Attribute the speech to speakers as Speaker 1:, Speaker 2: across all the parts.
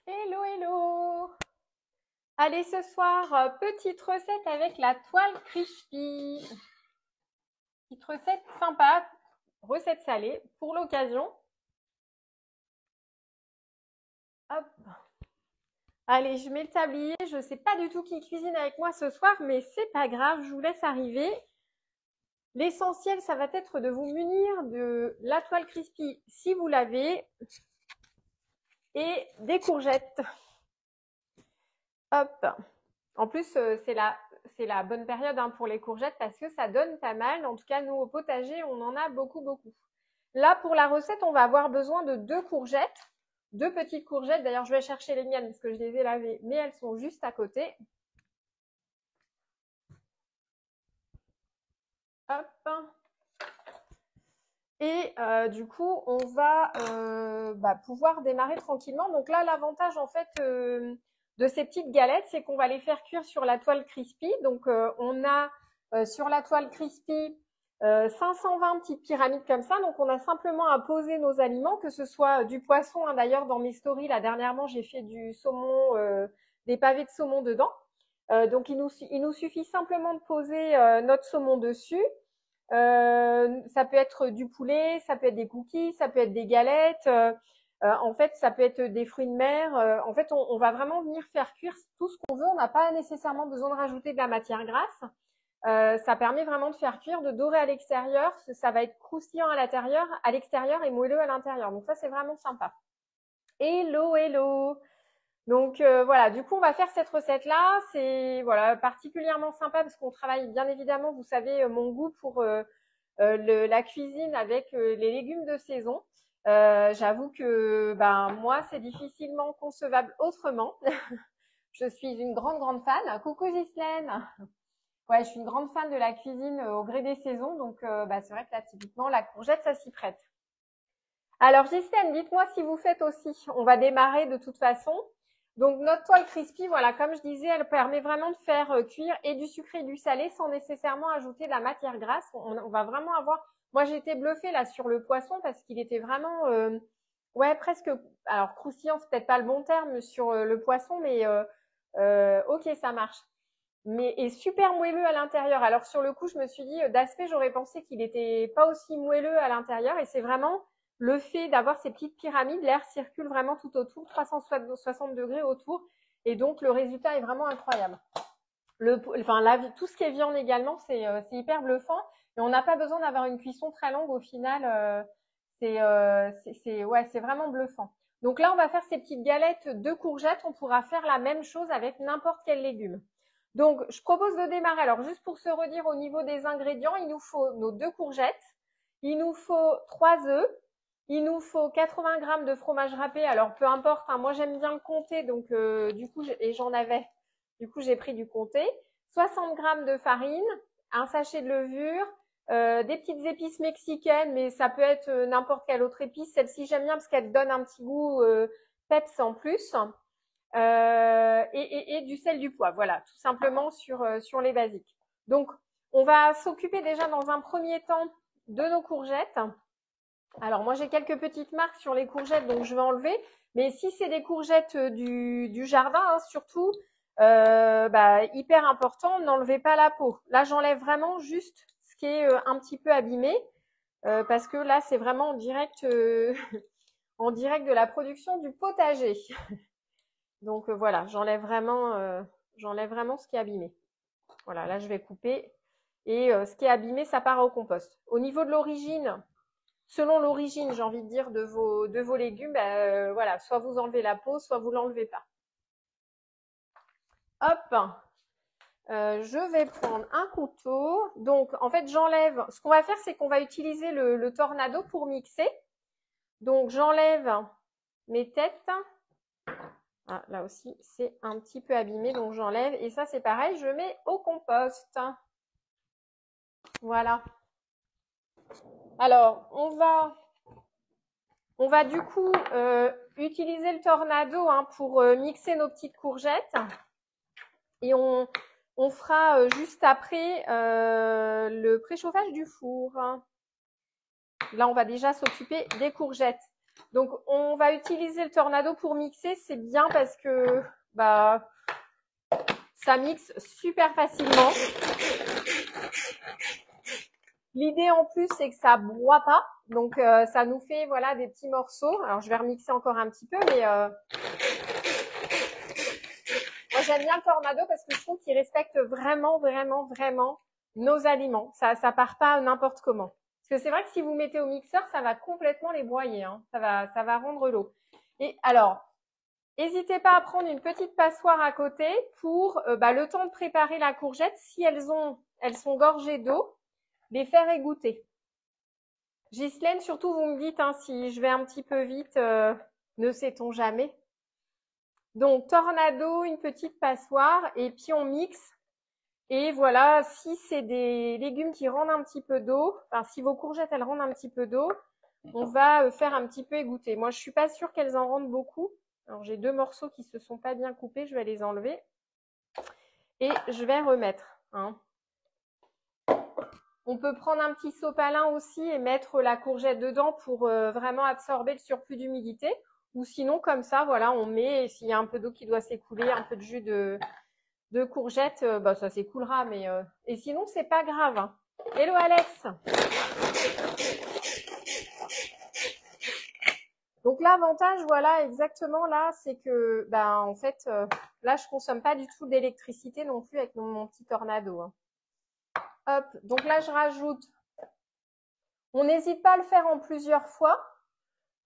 Speaker 1: Hello, hello! Allez, ce soir, petite recette avec la toile crispy. Petite recette sympa, recette salée pour l'occasion. Hop. Allez, je mets le tablier. Je ne sais pas du tout qui cuisine avec moi ce soir, mais c'est pas grave, je vous laisse arriver. L'essentiel, ça va être de vous munir de la toile crispy si vous l'avez et des courgettes. Hop. En plus, c'est la bonne période pour les courgettes parce que ça donne pas mal. En tout cas, nous, au potager, on en a beaucoup, beaucoup. Là, pour la recette, on va avoir besoin de 2 courgettes, 2 petites courgettes. D'ailleurs, je vais chercher les miennes parce que je les ai lavées, mais elles sont juste à côté. Hop. Et du coup, on va pouvoir démarrer tranquillement. Donc là, l'avantage en fait de ces petites galettes, c'est qu'on va les faire cuire sur la toile crispy. Donc on a sur la toile crispy 520 petites pyramides comme ça. Donc on a simplement à poser nos aliments, que ce soit du poisson. D'ailleurs, dans mes stories, là dernièrement, j'ai fait du saumon, des pavés de saumon dedans. Donc il nous suffit simplement de poser notre saumon dessus. Ça peut être du poulet, ça peut être des cookies, ça peut être des galettes. En fait, ça peut être des fruits de mer. En fait, on va vraiment venir faire cuire tout ce qu'on veut. On n'a pas nécessairement besoin de rajouter de la matière grasse. Ça permet vraiment de faire cuire, de dorer à l'extérieur. Ça va être croustillant à l'extérieur et moelleux à l'intérieur. Donc ça, c'est vraiment sympa. Hello, hello. Donc voilà, du coup, on va faire cette recette-là. C'est voilà particulièrement sympa parce qu'on travaille bien évidemment, vous savez, mon goût pour la cuisine avec les légumes de saison. J'avoue que moi, c'est difficilement concevable autrement. Je suis une grande, grande fan. Coucou Ghislaine. Ouais, je suis une grande fan de la cuisine au gré des saisons. Donc, c'est vrai que là, typiquement, la courgette, ça s'y prête. Alors, Ghislaine, dites-moi si vous faites aussi. On va démarrer de toute façon. Donc, notre toile crispy, voilà, comme je disais, elle permet vraiment de faire cuire et du sucré et du salé sans nécessairement ajouter de la matière grasse. On va vraiment avoir… Moi, j'ai été bluffée là sur le poisson parce qu'il était vraiment… ouais, presque… Alors, croustillant, c'est peut-être pas le bon terme sur le poisson, mais ok, ça marche. Mais est super moelleux à l'intérieur. Alors, sur le coup, je me suis dit, d'aspect, j'aurais pensé qu'il était pas aussi moelleux à l'intérieur. Et c'est vraiment… Le fait d'avoir ces petites pyramides, l'air circule vraiment tout autour, 360 degrés autour, et donc le résultat est vraiment incroyable. Tout ce qui est viande également, c'est hyper bluffant, et on n'a pas besoin d'avoir une cuisson très longue au final. Ouais, c'est vraiment bluffant. Donc là, on va faire ces petites galettes de courgettes. On pourra faire la même chose avec n'importe quel légume. Donc, je propose de démarrer. Alors, juste pour se redire au niveau des ingrédients, il nous faut nos 2 courgettes, il nous faut 3 œufs, il nous faut 80 grammes de fromage râpé. Alors, peu importe, moi j'aime bien le comté, donc du coup, j'en avais. Du coup, j'ai pris du comté. 60 grammes de farine, un sachet de levure, des petites épices mexicaines, mais ça peut être n'importe quelle autre épice. Celle-ci, j'aime bien parce qu'elle donne un petit goût peps en plus. Et du sel, du poivre. Voilà, tout simplement sur les basiques. Donc, on va s'occuper déjà dans un premier temps de nos courgettes. Alors, moi, j'ai quelques petites marques sur les courgettes, donc je vais enlever. Mais si c'est des courgettes du jardin, surtout, hyper important, n'enlevez pas la peau. Là, j'enlève vraiment juste ce qui est un petit peu abîmé, parce que là, c'est vraiment en direct de la production du potager. Donc voilà, j'enlève vraiment ce qui est abîmé. Voilà, là, je vais couper. Et ce qui est abîmé, ça part au compost. Au niveau de l'origine, selon l'origine, j'ai envie de dire, de vos légumes, voilà, soit vous enlevez la peau, soit vous l'enlevez pas. Hop, je vais prendre un couteau. Donc, en fait, j'enlève. Ce qu'on va faire, c'est qu'on va utiliser le tornado pour mixer. Donc, j'enlève mes têtes. Ah, là aussi, c'est un petit peu abîmé, donc j'enlève. Et ça, c'est pareil, je mets au compost. Voilà. Alors, on va du coup utiliser le tornado pour mixer nos petites courgettes. Et on fera juste après le préchauffage du four. Là, on va déjà s'occuper des courgettes. Donc, on va utiliser le Tornado pour mixer. C'est bien parce que bah, ça mixe super facilement. L'idée en plus, c'est que ça broie pas. Donc, ça nous fait voilà des petits morceaux. Alors, je vais remixer encore un petit peu, mais moi, j'aime bien le Tornado parce que je trouve qu'il respecte vraiment, vraiment, vraiment nos aliments. Ça part pas n'importe comment. Parce que c'est vrai que si vous mettez au mixeur, ça va complètement les broyer. Hein. Ça va rendre l'eau. Et alors, n'hésitez pas à prendre une petite passoire à côté pour le temps de préparer la courgette. Si elles sont gorgées d'eau, les faire égoutter. Ghislaine, surtout, vous me dites hein, si je vais un petit peu vite, ne sait-on jamais. Donc, Tornado, une petite passoire et puis on mixe. Et voilà, si c'est des légumes qui rendent un petit peu d'eau, enfin si vos courgettes elles rendent un petit peu d'eau, on va faire un petit peu égoutter. Moi, je suis pas sûre qu'elles en rendent beaucoup. Alors, j'ai 2 morceaux qui se sont pas bien coupés, je vais les enlever. Et je vais remettre. Hein. On peut prendre un petit sopalin aussi et mettre la courgette dedans pour vraiment absorber le surplus d'humidité. Ou sinon, comme ça, voilà, on met, s'il y a un peu d'eau qui doit s'écouler, un peu de jus de courgette, ça s'écoulera. Mais et sinon, c'est pas grave. Hein. Hello Alex. Donc l'avantage, voilà, exactement là, c'est que, en fait, là, je consomme pas du tout d'électricité non plus avec mon petit Tornado. Hein. Hop, donc là, je rajoute. On n'hésite pas à le faire en plusieurs fois.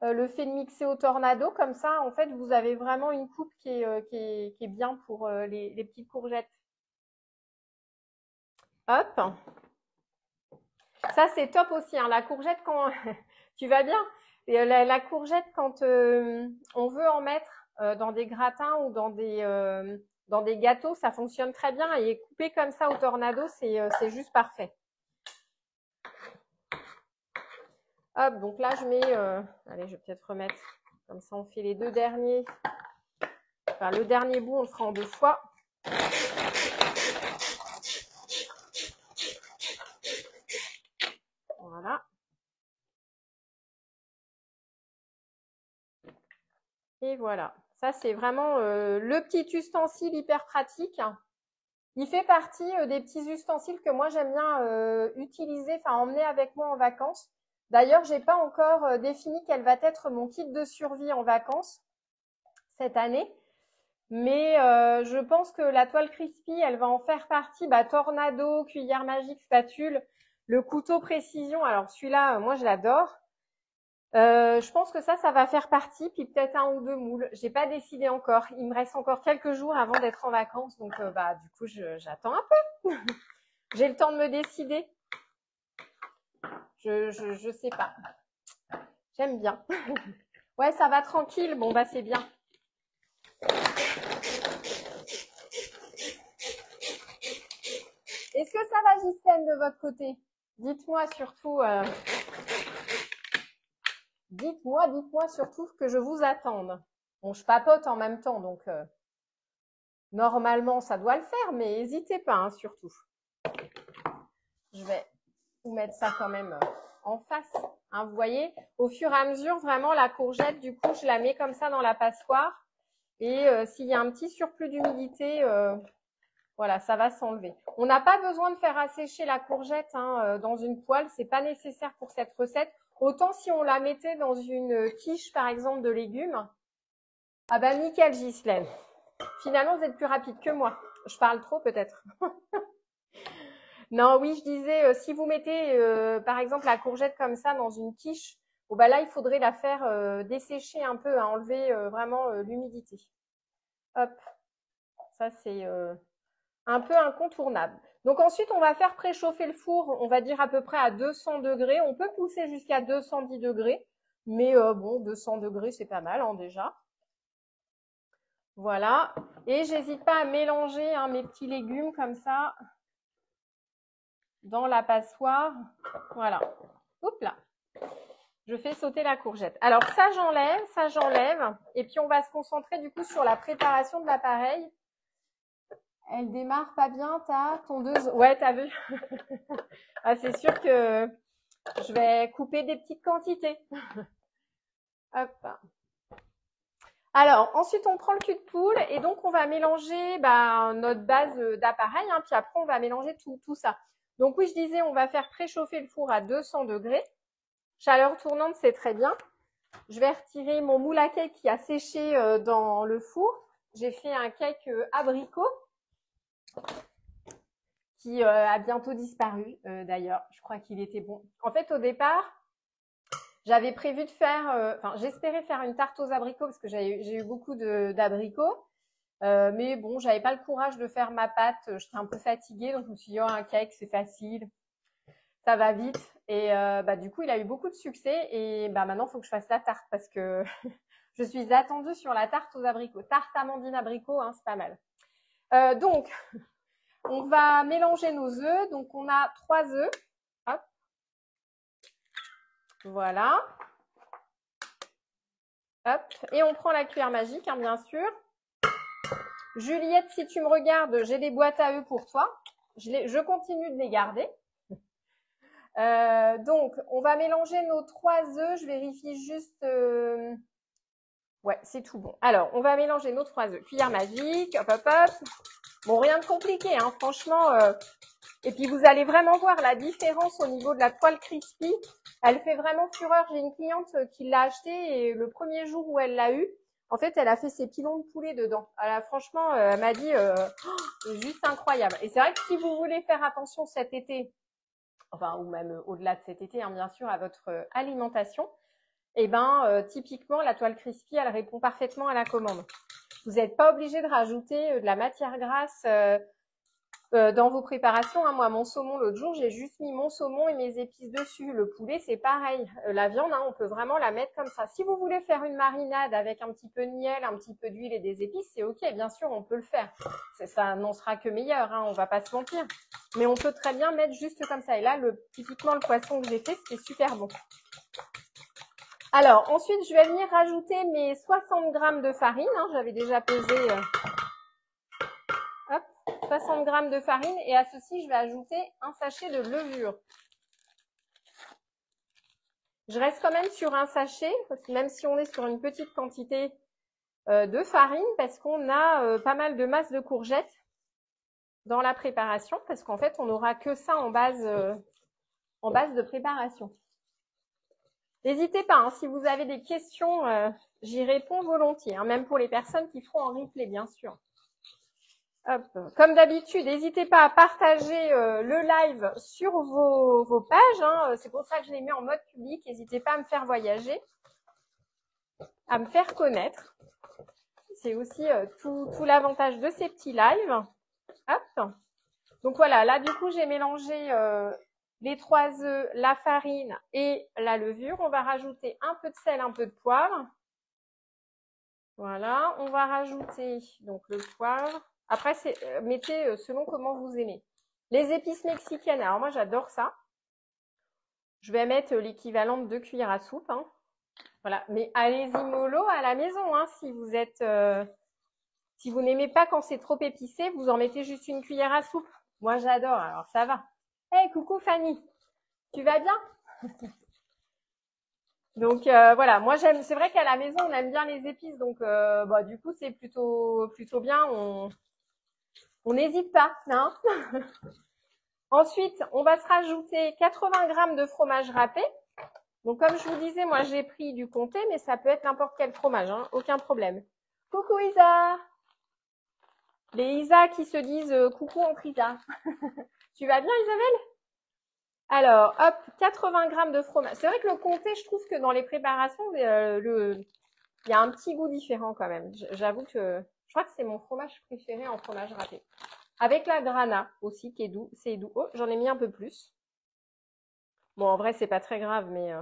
Speaker 1: Le fait de mixer au Tornado, comme ça, en fait, vous avez vraiment une coupe qui est bien pour les petites courgettes. Hop. Ça, c'est top aussi. Hein. La courgette, quand tu vas bien. Et, la courgette, quand on veut en mettre dans des gratins ou dans des gâteaux, ça fonctionne très bien. Et couper comme ça au Tornado, c'est juste parfait. Hop, donc là, je mets... allez, je vais peut-être remettre. Comme ça, on fait les 2 derniers. Enfin, le dernier bout, on le fera en 2 fois. Voilà. Et voilà. Ça, c'est vraiment le petit ustensile hyper pratique. Il fait partie des petits ustensiles que moi, j'aime bien utiliser, enfin emmener avec moi en vacances. D'ailleurs, j'ai pas encore défini quel va être mon kit de survie en vacances cette année. Mais je pense que la toile crispy, elle va en faire partie. Tornado, cuillère magique, spatule, le couteau précision. Alors celui-là, moi je l'adore. Je pense que ça va faire partie, puis peut-être 1 ou 2 moules. J'ai pas décidé encore. Il me reste encore quelques jours avant d'être en vacances, donc du coup j'attends un peu. J'ai le temps de me décider. Je sais pas. J'aime bien. Ouais, ça va tranquille. Bon c'est bien. Est-ce que ça va, Ghislaine, de votre côté? Dites-moi surtout. Dites-moi surtout que je vous attende. Bon, je papote en même temps, donc normalement ça doit le faire, mais n'hésitez pas, hein, surtout. Je vais vous mettre ça quand même en face. Hein, vous voyez, au fur et à mesure, vraiment la courgette, du coup, je la mets comme ça dans la passoire. Et s'il y a un petit surplus d'humidité, voilà, ça va s'enlever. On n'a pas besoin de faire assécher la courgette hein, dans une poêle, c'est pas nécessaire pour cette recette. Autant si on la mettait dans une quiche, par exemple, de légumes. Ah bah nickel, Ghislaine. Finalement, vous êtes plus rapide que moi. Je parle trop peut-être. Non, oui, je disais, si vous mettez, par exemple, la courgette comme ça dans une quiche, bon bah là, il faudrait la faire dessécher un peu, hein, enlever vraiment l'humidité. Hop, ça c'est un peu incontournable. Donc ensuite, on va faire préchauffer le four, on va dire à peu près à 200 degrés. On peut pousser jusqu'à 210 degrés, mais bon, 200 degrés, c'est pas mal hein, déjà. Voilà. Et j'hésite pas à mélanger hein, mes petits légumes comme ça dans la passoire. Voilà. Hop là. Je fais sauter la courgette. Alors ça j'enlève. Et puis on va se concentrer du coup sur la préparation de l'appareil. Elle démarre pas bien ta tondeuse. Ouais, t'as vu. Ah, c'est sûr que je vais couper des petites quantités. Hop. Alors, ensuite, on prend le cul de poule et donc on va mélanger notre base d'appareil, hein, puis après, on va mélanger tout ça. Donc oui, je disais, on va faire préchauffer le four à 200 degrés. Chaleur tournante, c'est très bien. Je vais retirer mon moule à cake qui a séché dans le four. J'ai fait un cake abricot qui a bientôt disparu d'ailleurs. Je crois qu'il était bon. En fait, au départ, j'avais prévu de faire, j'espérais faire une tarte aux abricots parce que j'ai eu beaucoup d'abricots. Mais bon, j'avais pas le courage de faire ma pâte. J'étais un peu fatiguée, donc je me suis dit, oh, un cake, c'est facile, ça va vite. Et du coup, il a eu beaucoup de succès. Et maintenant, il faut que je fasse la tarte parce que je suis attendue sur la tarte aux abricots. Tarte amandine abricot, hein, c'est pas mal. Donc, on va mélanger nos œufs. Donc, on a 3 œufs. Hop. Voilà. Hop. Et on prend la cuillère magique, hein, bien sûr. Juliette, si tu me regardes, j'ai des boîtes à œufs pour toi. Je continue de les garder. Donc, on va mélanger nos 3 œufs. Je vérifie juste. Ouais, c'est tout bon. Alors, on va mélanger nos 3 œufs. Cuillère magique, hop, hop, hop. Bon, rien de compliqué, hein, franchement. Et puis, vous allez vraiment voir la différence au niveau de la toile crispy. Elle fait vraiment fureur. J'ai une cliente qui l'a acheté et le premier jour où elle l'a eu, en fait, elle a fait ses pilons de poulet dedans. Franchement, elle m'a dit, c'est juste incroyable. Et c'est vrai que si vous voulez faire attention cet été, enfin, ou même au-delà de cet été, hein, bien sûr, à votre alimentation, et typiquement, la toile crispy, elle répond parfaitement à la commande. Vous n'êtes pas obligé de rajouter de la matière grasse dans vos préparations. Hein. Moi, mon saumon, l'autre jour, j'ai juste mis mon saumon et mes épices dessus. Le poulet, c'est pareil. La viande, hein, on peut vraiment la mettre comme ça. Si vous voulez faire une marinade avec un petit peu de miel, un petit peu d'huile et des épices, c'est ok, bien sûr, on peut le faire. Ça n'en sera que meilleur, hein, on va pas se mentir. Mais on peut très bien mettre juste comme ça. Et là, typiquement, le poisson que j'ai fait, c'était super bon. Alors, ensuite, je vais venir rajouter mes 60 grammes de farine. Hein, j'avais déjà pesé 60 grammes de farine. Et à ceci, je vais ajouter un sachet de levure. Je reste quand même sur un sachet, même si on est sur une petite quantité de farine, parce qu'on a pas mal de masse de courgettes dans la préparation, parce qu'en fait, on n'aura que ça en base de préparation. N'hésitez pas, hein, si vous avez des questions, j'y réponds volontiers, hein, même pour les personnes qui feront en replay, bien sûr. Hop. Comme d'habitude, n'hésitez pas à partager le live sur vos pages. Hein, c'est pour ça que je les mets en mode public. N'hésitez pas à me faire voyager, à me faire connaître. C'est aussi tout l'avantage de ces petits lives. Hop. Donc voilà, là du coup, j'ai mélangé les 3 œufs, la farine et la levure. On va rajouter un peu de sel, un peu de poivre. Voilà, on va rajouter donc le poivre. Après, mettez selon comment vous aimez. Les épices mexicaines, alors moi j'adore ça. Je vais mettre l'équivalent de 2 cuillères à soupe. Hein. Voilà, mais allez-y mollo à la maison. Hein, si vous n'aimez pas quand c'est trop épicé, vous en mettez juste une cuillère à soupe. Moi j'adore, alors ça va. Hey, coucou Fanny, tu vas bien? Donc voilà, moi j'aime. C'est vrai qu'à la maison on aime bien les épices, donc du coup c'est plutôt bien. On n'hésite pas, hein. Ensuite, on va se rajouter 80 grammes de fromage râpé. Donc comme je vous disais, moi j'ai pris du comté, mais ça peut être n'importe quel fromage, hein, aucun problème. Coucou Isa. Les Isa qui se disent coucou entre Isa. Tu vas bien Isabelle? Alors, hop, 80 grammes de fromage. C'est vrai que le comté, je trouve que dans les préparations, il y a un petit goût différent quand même. J'avoue que je crois que c'est mon fromage préféré en fromage râpé. Avec la grana aussi, qui est doux. C'est doux. Oh, j'en ai mis un peu plus. Bon, en vrai, c'est pas très grave, mais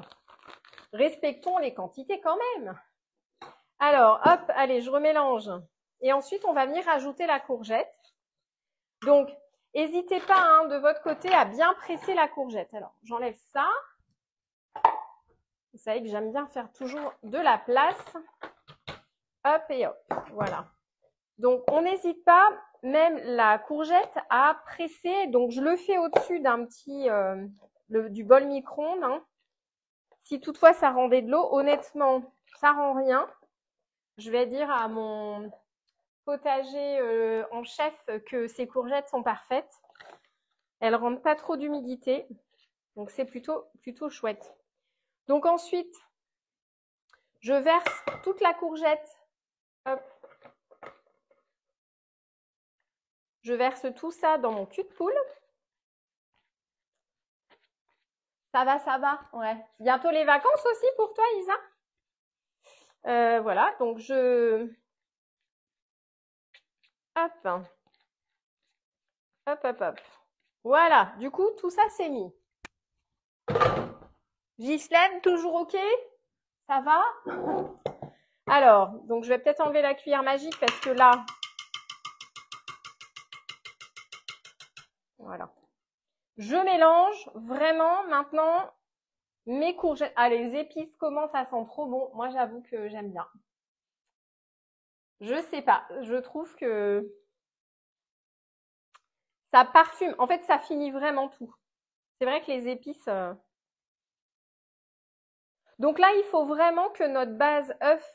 Speaker 1: respectons les quantités quand même. Alors, hop, allez, je remélange. Et ensuite, on va venir rajouter la courgette. Donc, n'hésitez pas hein, de votre côté à bien presser la courgette. Alors, j'enlève ça. Vous savez que j'aime bien faire toujours de la place. Hop et hop, voilà. Donc, on n'hésite pas, même la courgette, à presser. Donc, je le fais au-dessus d'un petit, du bol micro-ondes. Hein. Si toutefois ça rendait de l'eau, honnêtement, ça rend rien. Je vais dire à mon potager en chef que ces courgettes sont parfaites. Elles rendent pas trop d'humidité, donc c'est plutôt chouette. Donc ensuite, je verse toute la courgette. Hop. Je verse tout ça dans mon cul de poule. Ça va, ouais. Bientôt les vacances aussi pour toi, Isa. Voilà, donc hop, hop. Voilà, du coup, tout ça c'est mis. Ghislaine, toujours OK? Ça va? Alors, donc je vais peut-être enlever la cuillère magique parce que là, voilà. Je mélange vraiment maintenant mes courgettes. Ah, les épices commencent à sentir trop bon. Moi, j'avoue que j'aime bien. Je sais pas, je trouve que ça parfume. En fait, ça finit vraiment tout. C'est vrai que les épices. Donc là, il faut vraiment que notre base œuf,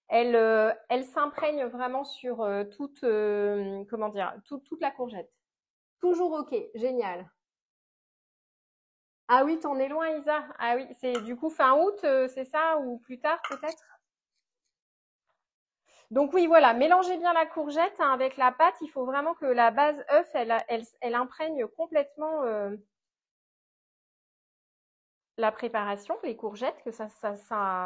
Speaker 1: elle s'imprègne vraiment sur toute, comment dire, toute la courgette. Toujours OK, génial. Ah oui, t'en es loin, Isa. Ah oui, c'est du coup fin août, c'est ça, ou plus tard peut-être? Donc oui, voilà, mélangez bien la courgette hein, avec la pâte. Il faut vraiment que la base œuf, elle imprègne complètement la préparation, les courgettes, que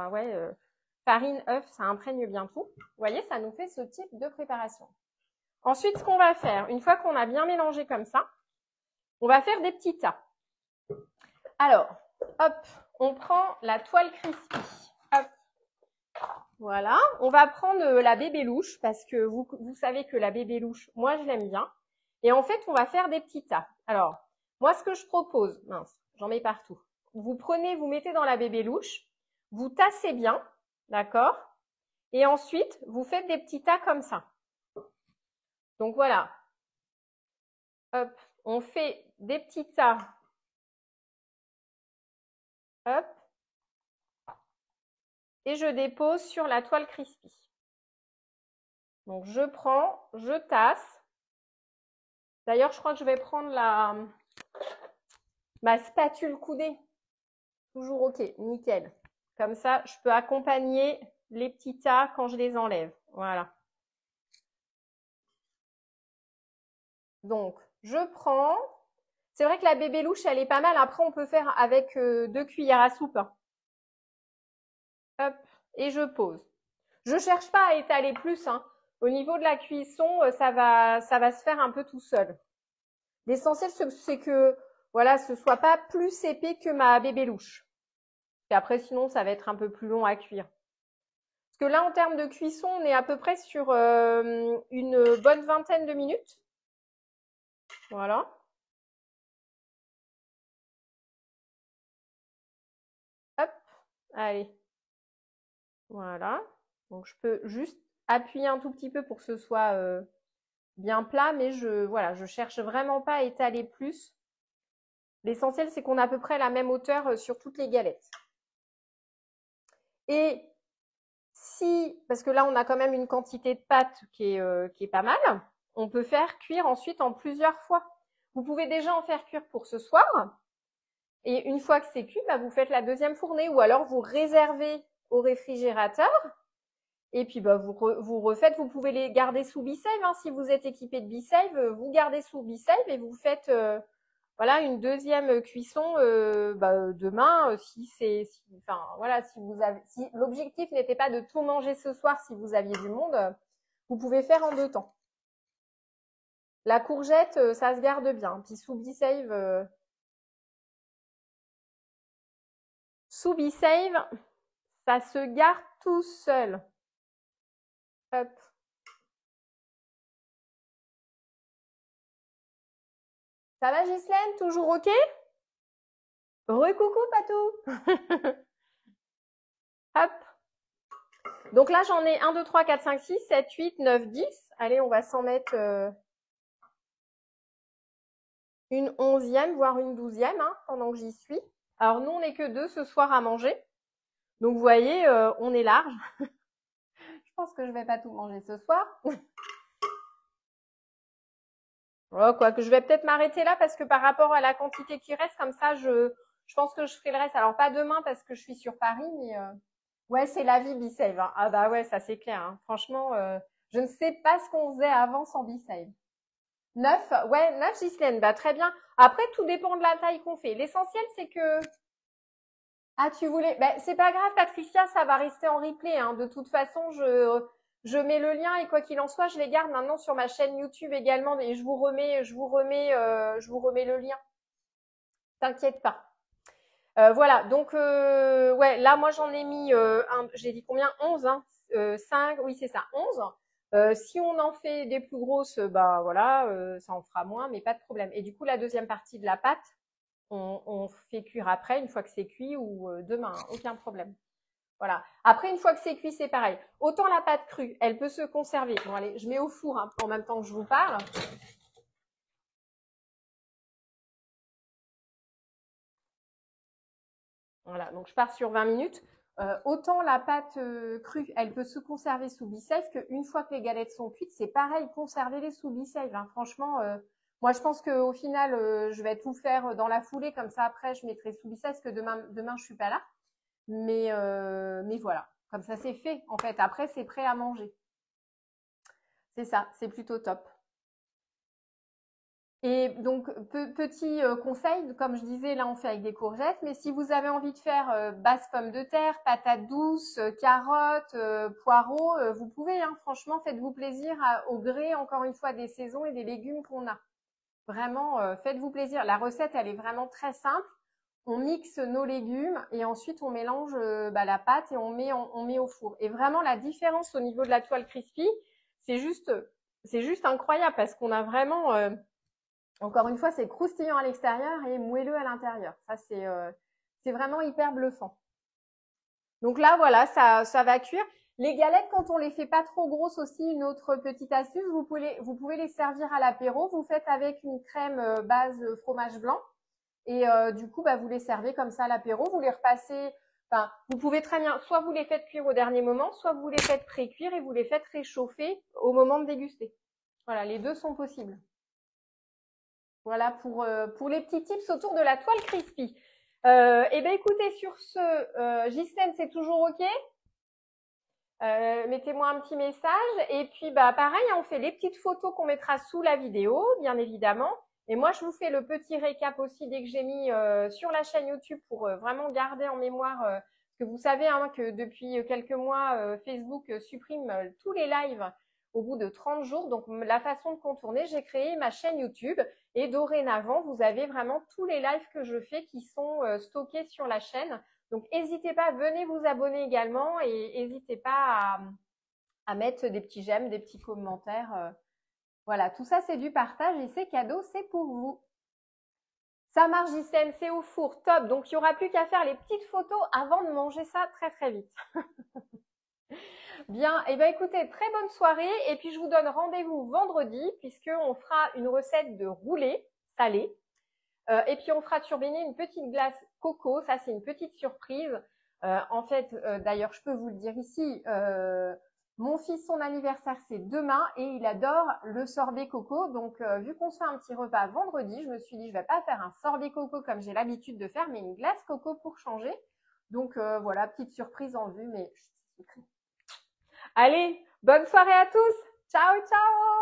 Speaker 1: ouais, farine, œuf, ça imprègne bien tout. Vous voyez, ça nous fait ce type de préparation. Ensuite, ce qu'on va faire, une fois qu'on a bien mélangé comme ça, on va faire des petits tas. Alors, hop, on prend la toile crispy. Hop, voilà. On va prendre la bébé louche parce que vous savez que la bébé louche, moi, je l'aime bien. Et en fait, on va faire des petits tas. Alors, moi, ce que je propose, mince, j'en mets partout. Vous prenez, vous mettez dans la bébé louche, vous tassez bien, d'accord? Et ensuite, vous faites des petits tas comme ça. Donc voilà. Hop, on fait des petits tas. Hop. Et je dépose sur la toile crispy. Donc je prends, je tasse. D'ailleurs, je crois que je vais prendre ma spatule coudée. Toujours OK, nickel. Comme ça, je peux accompagner les petits tas quand je les enlève. Voilà. Donc, je prends. C'est vrai que la bébé louche, elle est pas mal. Après, on peut faire avec 2 cuillères à soupe. Hop, et je pose. Je cherche pas à étaler plus. Hein. Au niveau de la cuisson, ça va se faire un peu tout seul. L'essentiel, c'est que voilà, ce soit pas plus épais que ma bébé louche. Et après, sinon, ça va être un peu plus long à cuire. Parce que là, en termes de cuisson, on est à peu près sur une bonne vingtaine de minutes. Voilà. Hop, allez. Voilà. Donc, je peux juste appuyer un tout petit peu pour que ce soit bien plat, mais voilà, je cherche vraiment pas à étaler plus. L'essentiel, c'est qu'on a à peu près la même hauteur sur toutes les galettes. Et si, parce que là, on a quand même une quantité de pâte qui est pas mal, on peut faire cuire ensuite en plusieurs fois. Vous pouvez déjà en faire cuire pour ce soir. Et une fois que c'est cuit, bah, vous faites la deuxième fournée ou alors vous réservez au réfrigérateur. Et puis bah, vous refaites, vous pouvez les garder sous B-Save. Hein, si vous êtes équipé de B-Save, vous gardez sous B-Save et vous faites voilà une deuxième cuisson demain enfin voilà si l'objectif n'était pas de tout manger ce soir si vous aviez du monde, vous pouvez faire en 2 temps. La courgette, ça se garde bien. Puis sous B-Save, ça se garde tout seul. Hop. Ça va Ghislaine? Toujours OK? Recoucou Patou. Hop. Donc là, j'en ai 1, 2, 3, 4, 5, 6, 7, 8, 9, 10. Allez, on va s'en mettre une 11e, voire une 12e, hein, pendant que j'y suis. Alors nous, on n'est que 2 ce soir à manger. Donc vous voyez, on est large. Je pense que je vais pas tout manger ce soir. Oh, quoi que je vais peut-être m'arrêter là parce que par rapport à la quantité qui reste, comme ça, je pense que je ferai le reste. Alors pas demain parce que je suis sur Paris, mais ouais, c'est la vie B-Save. Hein. Ah bah ouais, ça c'est clair. Hein. Franchement, je ne sais pas ce qu'on faisait avant sans B-Save. 9, ouais, 9 Ghislaine, bah très bien. Après, tout dépend de la taille qu'on fait. L'essentiel, c'est que… Ah, tu voulais… Ben, c'est pas grave, Patricia, ça va rester en replay. Hein. De toute façon, je mets le lien et quoi qu'il en soit, je les garde maintenant sur ma chaîne YouTube également et je vous remets le lien. T'inquiète pas. Voilà, donc ouais, là moi j'en ai mis j'ai dit combien 11 hein 5, oui c'est ça, 11. Si on en fait des plus grosses, bah voilà, ça en fera moins, mais pas de problème. Et du coup, la deuxième partie de la pâte, on fait cuire après, une fois que c'est cuit ou demain, hein, aucun problème. Voilà. Après, une fois que c'est cuit, c'est pareil. Autant la pâte crue, elle peut se conserver. Bon allez, je mets au four hein, en même temps que je vous parle. Voilà, donc je pars sur 20 minutes. Autant la pâte crue, elle peut se conserver sous B-Safe qu'une fois que les galettes sont cuites, c'est pareil, conservez-les sous B-Safe. Hein. Franchement, moi je pense qu'au final, je vais tout faire dans la foulée, comme ça après je mettrai sous B-Safe parce que demain je suis pas là. Mais voilà, comme ça c'est fait en fait. Après c'est prêt à manger. C'est ça, c'est plutôt top. Et donc, petit conseil, comme je disais, là on fait avec des courgettes, mais si vous avez envie de faire basse pomme de terre, patates douces, carottes, poireaux, vous pouvez, hein, franchement, faites-vous plaisir au gré, encore une fois, des saisons et des légumes qu'on a. Vraiment, faites-vous plaisir. La recette, elle est vraiment très simple. On mixe nos légumes et ensuite on mélange la pâte et on met au four. Et vraiment, la différence au niveau de la toile crispy, c'est juste, c'est juste incroyable parce qu'on a vraiment… encore une fois, c'est croustillant à l'extérieur et moelleux à l'intérieur. Ça, c'est vraiment hyper bluffant. Donc là, voilà, ça va cuire. Les galettes, quand on les fait pas trop grosses aussi, une autre petite astuce, vous pouvez les servir à l'apéro. Vous faites avec une crème base fromage blanc et du coup, bah, vous les servez comme ça à l'apéro. Vous les repassez. Enfin, vous pouvez très bien, soit vous les faites cuire au dernier moment, soit vous les faites pré-cuire et vous les faites réchauffer au moment de déguster. Voilà, les deux sont possibles. Voilà pour les petits tips autour de la toile crispy. Eh bien, écoutez, sur ce, Ghislaine, c'est toujours OK. Mettez-moi un petit message. Et puis, bah, pareil, on fait les petites photos qu'on mettra sous la vidéo, bien évidemment. Et moi, je vous fais le petit récap aussi dès que j'ai mis sur la chaîne YouTube pour vraiment garder en mémoire. Parce que vous savez hein, que depuis quelques mois, Facebook supprime tous les lives au bout de 30 jours. Donc, la façon de contourner, j'ai créé ma chaîne YouTube. Et dorénavant, vous avez vraiment tous les lives que je fais qui sont stockés sur la chaîne. Donc, n'hésitez pas, venez vous abonner également et n'hésitez pas à mettre des petits j'aime, des petits commentaires. Voilà, tout ça, c'est du partage et c'est cadeau, c'est pour vous. Ça marche, Ghislaine, c'est au four, top. Donc, il n'y aura plus qu'à faire les petites photos avant de manger ça très, très vite. Bien, et bien écoutez, très bonne soirée. Et puis, je vous donne rendez-vous vendredi puisqu'on fera une recette de roulé salé. Et puis on fera turbiner une petite glace coco, ça c'est une petite surprise. En fait, d'ailleurs, je peux vous le dire ici, mon fils, son anniversaire c'est demain et il adore le sorbet coco. Donc, vu qu'on se fait un petit repas vendredi, je me suis dit je vais pas faire un sorbet coco comme j'ai l'habitude de faire, mais une glace coco pour changer. Donc voilà, petite surprise en vue, mais allez, bonne soirée à tous. Ciao, ciao.